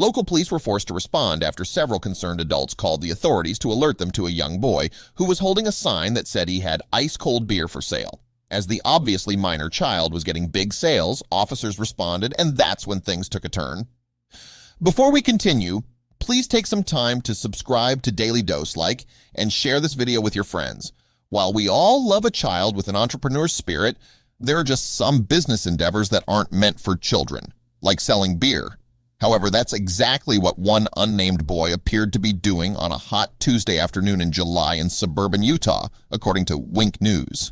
Local police were forced to respond after several concerned adults called the authorities to alert them to a young boy who was holding a sign that said he had ice-cold beer for sale. As the obviously minor child was getting big sales, officers responded, and that's when things took a turn. Before we continue, please take some time to subscribe to Dailydose, like, and share this video with your friends. While we all love a child with an entrepreneur's spirit, there are just some business endeavors that aren't meant for children, like selling beer. However, that's exactly what one unnamed boy appeared to be doing on a hot Tuesday afternoon in July in suburban Utah, according to Wink News.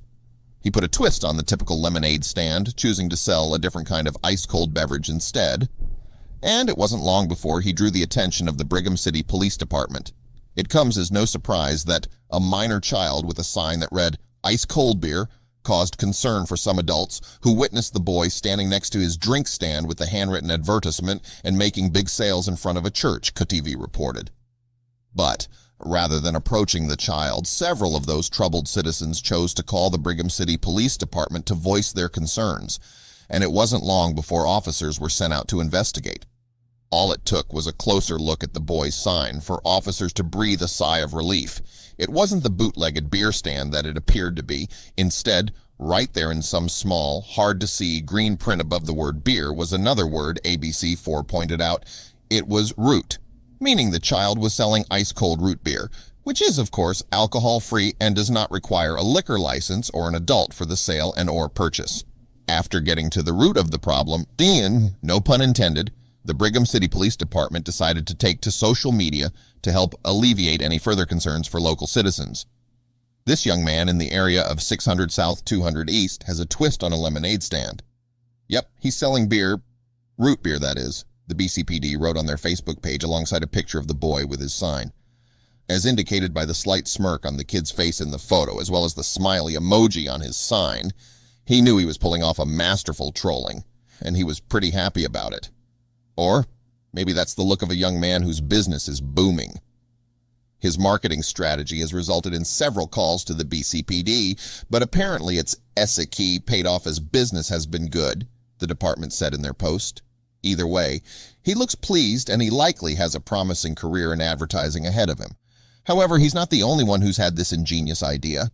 He put a twist on the typical lemonade stand, choosing to sell a different kind of ice-cold beverage instead. And it wasn't long before he drew the attention of the Brigham City Police Department. It comes as no surprise that a minor child with a sign that read "ice-cold beer" caused concern for some adults who witnessed the boy standing next to his drink stand with the handwritten advertisement and making big sales in front of a church, KTV reported. But rather than approaching the child, several of those troubled citizens chose to call the Brigham City Police Department to voice their concerns, and it wasn't long before officers were sent out to investigate. All it took was a closer look at the boy's sign for officers to breathe a sigh of relief. It wasn't the bootlegged beer stand that it appeared to be. Instead, right there in some small, hard-to-see green print above the word beer was another word ABC4 pointed out. It was root, meaning the child was selling ice-cold root beer, which is, of course, alcohol-free and does not require a liquor license or an adult for the sale and/or purchase. After getting to the root of the problem, no pun intended, the Brigham City Police Department decided to take to social media to help alleviate any further concerns for local citizens. This young man in the area of 600 South 200 East has a twist on a lemonade stand. Yep, he's selling beer, root beer that is, the BCPD wrote on their Facebook page alongside a picture of the boy with his sign. As indicated by the slight smirk on the kid's face in the photo, as well as the smiley emoji on his sign, he knew he was pulling off a masterful trolling, and he was pretty happy about it. Or maybe that's the look of a young man whose business is booming. His marketing strategy has resulted in several calls to the BCPD, but apparently its Esseki paid off as business has been good, the department said in their post. Either way, he looks pleased and he likely has a promising career in advertising ahead of him. However, he's not the only one who's had this ingenious idea.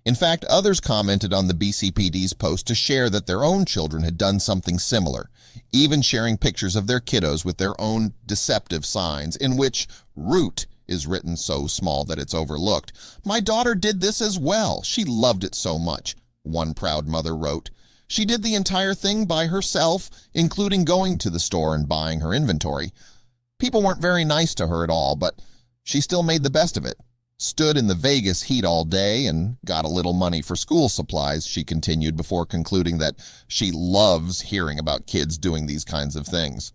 In fact, others commented on the BCPD's post to share that their own children had done something similar, even sharing pictures of their kiddos with their own deceptive signs, in which root is written so small that it's overlooked. "My daughter did this as well. She loved it so much," one proud mother wrote. "She did the entire thing by herself, including going to the store and buying her inventory. People weren't very nice to her at all, but she still made the best of it. Stood in the Vegas heat all day and got a little money for school supplies," she continued before concluding that she loves hearing about kids doing these kinds of things.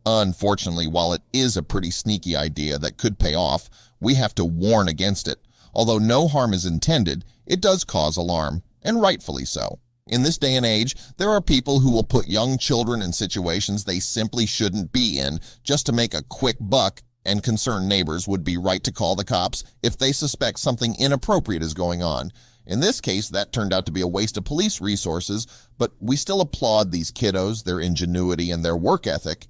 Unfortunately, while it is a pretty sneaky idea that could pay off, we have to warn against it. Although no harm is intended, it does cause alarm, and rightfully so. In this day and age, there are people who will put young children in situations they simply shouldn't be in just to make a quick buck, and concerned neighbors would be right to call the cops if they suspect something inappropriate is going on. In this case, that turned out to be a waste of police resources, but we still applaud these kiddos, their ingenuity, and their work ethic.